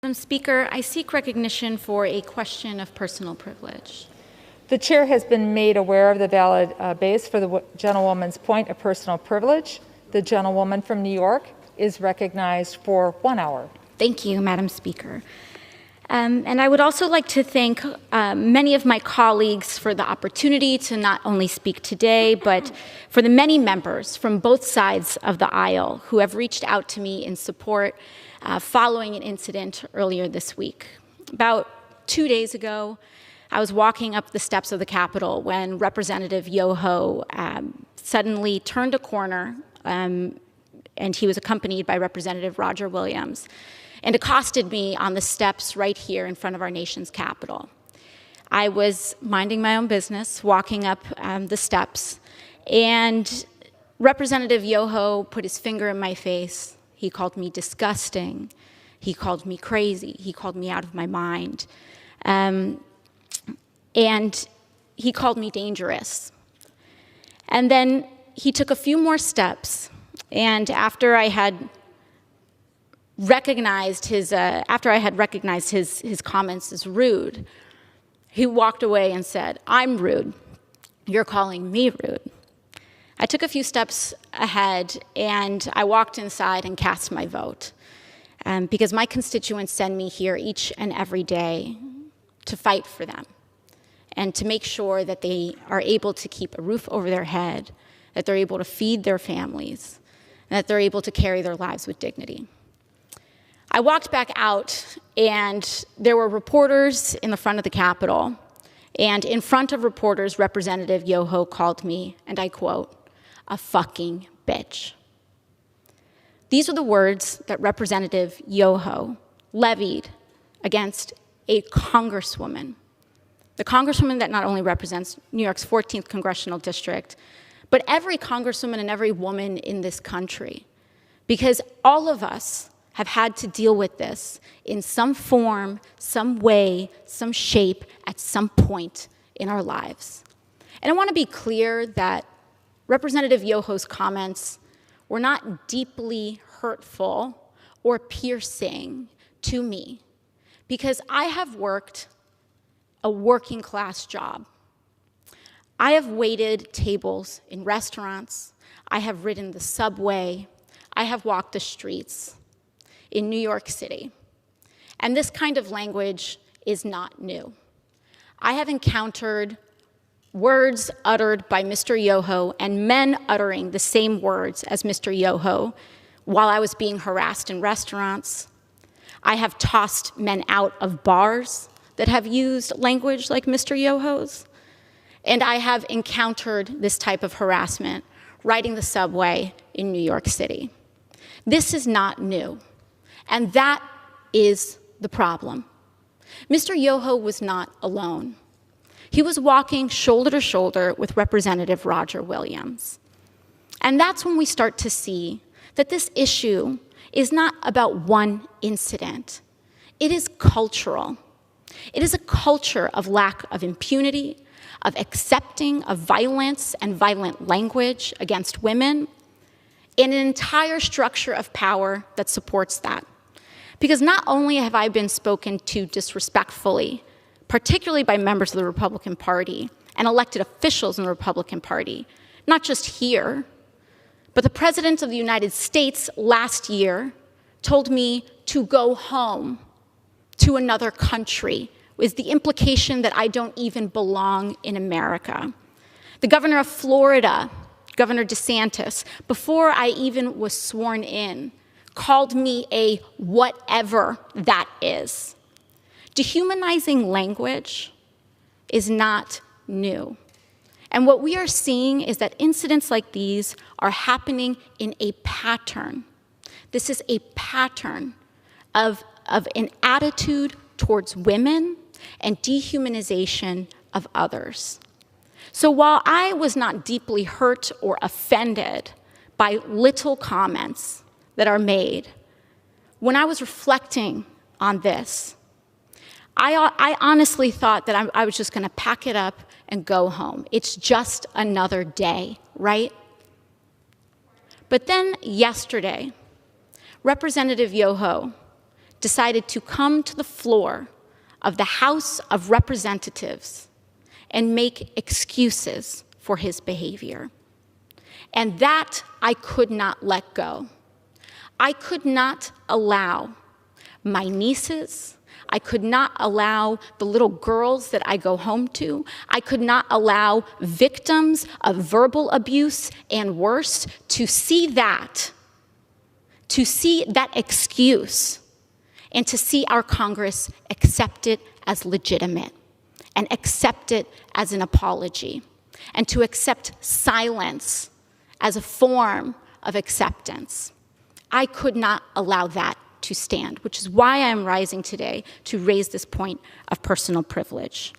Madam Speaker, I seek recognition for a question of personal privilege. The chair has been made aware of the valid base for the gentlewoman's point of personal privilege. The gentlewoman from New York is recognized for 1 hour. Thank you, Madam Speaker. And I would also like to thank many of my colleagues for the opportunity to not only speak today, but for the many members from both sides of the aisle who have reached out to me in support following an incident earlier this week. About 2 days ago, I was walking up the steps of the Capitol when Representative Yoho suddenly turned a corner, and he was accompanied by Representative Roger Williams, and accosted me on the steps right here in front of our nation's Capitol. I was minding my own business, walking up the steps, and Representative Yoho put his finger in my face. He called me disgusting. He called me crazy. He called me out of my mind. And he called me dangerous. And then he took a few more steps, and after I had recognized his comments as rude, he walked away and said, "I'm rude. You're calling me rude." I took a few steps ahead, and I walked inside and cast my vote, because my constituents send me here each and every day to fight for them and to make sure that they are able to keep a roof over their head, that they're able to feed their families, and that they're able to carry their lives with dignity. I walked back out, and there were reporters in the front of the Capitol, and in front of reporters, Representative Yoho called me, and I quote, "a fucking bitch." These are the words that Representative Yoho levied against a congresswoman, the congresswoman that not only represents New York's 14th congressional district, but every congresswoman and every woman in this country, because all of us have had to deal with this in some form, some way, some shape, at some point in our lives. And I want to be clear that Representative Yoho's comments were not deeply hurtful or piercing to me, because I have worked a working class job. I have waited tables in restaurants. I have ridden the subway. I have walked the streets in New York City. And this kind of language is not new. I have encountered words uttered by Mr. Yoho and men uttering the same words as Mr. Yoho while I was being harassed in restaurants. I have tossed men out of bars that have used language like Mr. Yoho's. And I have encountered this type of harassment riding the subway in New York City. This is not new. And that is the problem. Mr. Yoho was not alone. He was walking shoulder to shoulder with Representative Roger Williams. And that's when we start to see that this issue is not about one incident. It is cultural. It is a culture of lack of impunity, of accepting of violence and violent language against women, and an entire structure of power that supports that. Because not only have I been spoken to disrespectfully, particularly by members of the Republican Party and elected officials in the Republican Party, not just here, but the President of the United States last year told me to go home to another country, with the implication that I don't even belong in America. The governor of Florida, Governor DeSantis, before I even was sworn in, called me a whatever that is. Dehumanizing language is not new. And what we are seeing is that incidents like these are happening in a pattern. This is a pattern of an attitude towards women and dehumanization of others. So while I was not deeply hurt or offended by little comments that are made, when I was reflecting on this, I honestly thought that I was just going to pack it up and go home. It's just another day, right? But then yesterday, Representative Yoho decided to come to the floor of the House of Representatives and make excuses for his behavior. And that I could not let go. I could not allow my nieces, I could not allow the little girls that I go home to, I could not allow victims of verbal abuse and worse to see that excuse, and to see our Congress accept it as legitimate and accept it as an apology, and to accept silence as a form of acceptance. I could not allow that to stand, which is why I am rising today to raise this point of personal privilege.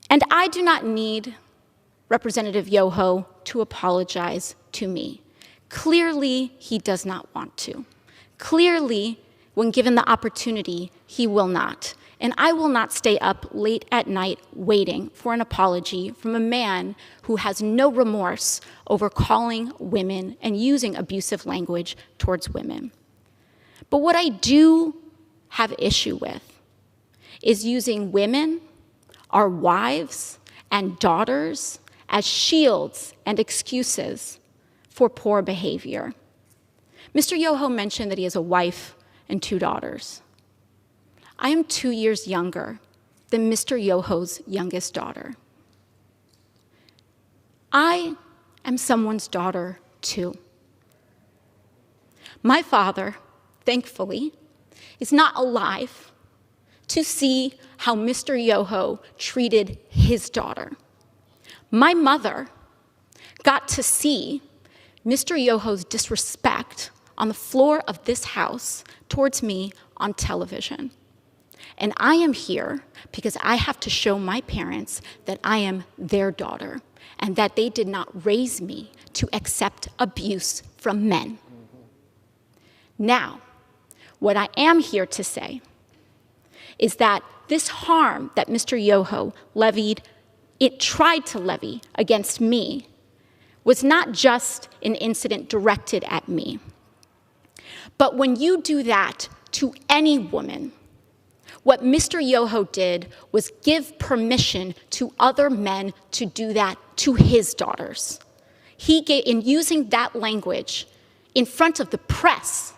And I do not need Representative Yoho to apologize to me. Clearly, he does not want to. Clearly, when given the opportunity, he will not. And I will not stay up late at night waiting for an apology from a man who has no remorse over calling women and using abusive language towards women. But what I do have issue with is using women, our wives and daughters, as shields and excuses for poor behavior. Mr. Yoho mentioned that he has a wife and 2 daughters. I am 2 years younger than Mr. Yoho's youngest daughter. I am someone's daughter too. My father, thankfully, is not alive to see how Mr. Yoho treated his daughter. My mother got to see Mr. Yoho's disrespect on the floor of this house towards me on television. And I am here because I have to show my parents that I am their daughter and that they did not raise me to accept abuse from men. Now, what I am here to say is that this harm that Mr. Yoho tried to levy against me was not just an incident directed at me. But when you do that to any woman, what Mr. Yoho did was give permission to other men to do that to his daughters. In using that language in front of the press,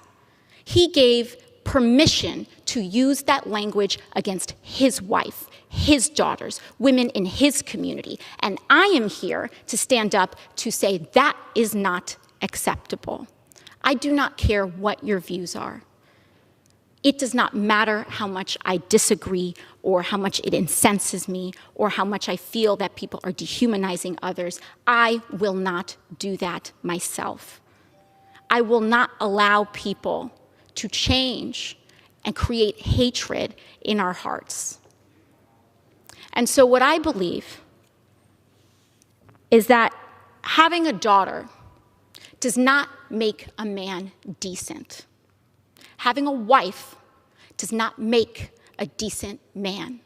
he gave permission to use that language against his wife, his daughters, women in his community. And I am here to stand up to say that is not acceptable. I do not care what your views are. It does not matter how much I disagree or how much it incenses me or how much I feel that people are dehumanizing others. I will not do that myself. I will not allow people to change and create hatred in our hearts. And so what I believe is that having a daughter does not make a man decent. Having a wife does not make a decent man.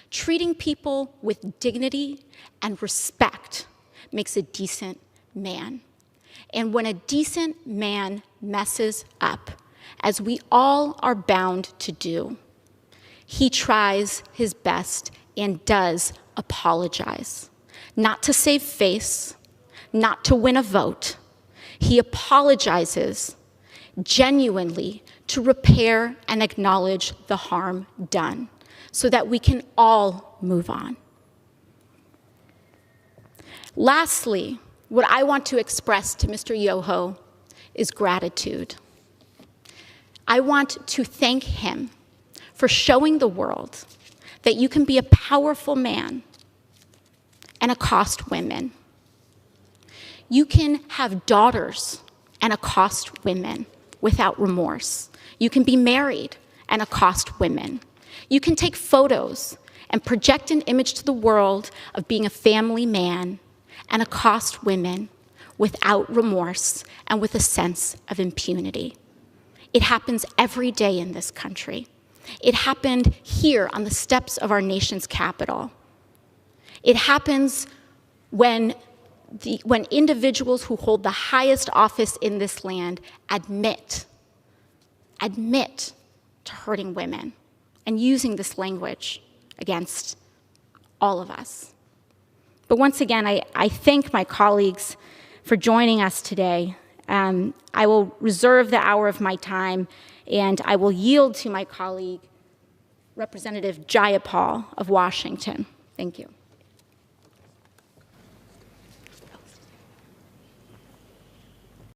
Treating people with dignity and respect makes a decent man. And when a decent man messes up, as we all are bound to do, he tries his best and does apologize. Not to save face, not to win a vote. He apologizes genuinely to repair and acknowledge the harm done so that we can all move on. Lastly, what I want to express to Mr. Yoho is gratitude. I want to thank him for showing the world that you can be a powerful man and accost women. You can have daughters and accost women without remorse. You can be married and accost women. You can take photos and project an image to the world of being a family man and accost women without remorse and with a sense of impunity. It happens every day in this country. It happened here on the steps of our nation's capital. It happens when individuals who hold the highest office in this land admit to hurting women and using this language against all of us. But once again, I thank my colleagues for joining us today. I will reserve the hour of my time, and I will yield to my colleague, Representative Jayapal of Washington. Thank you.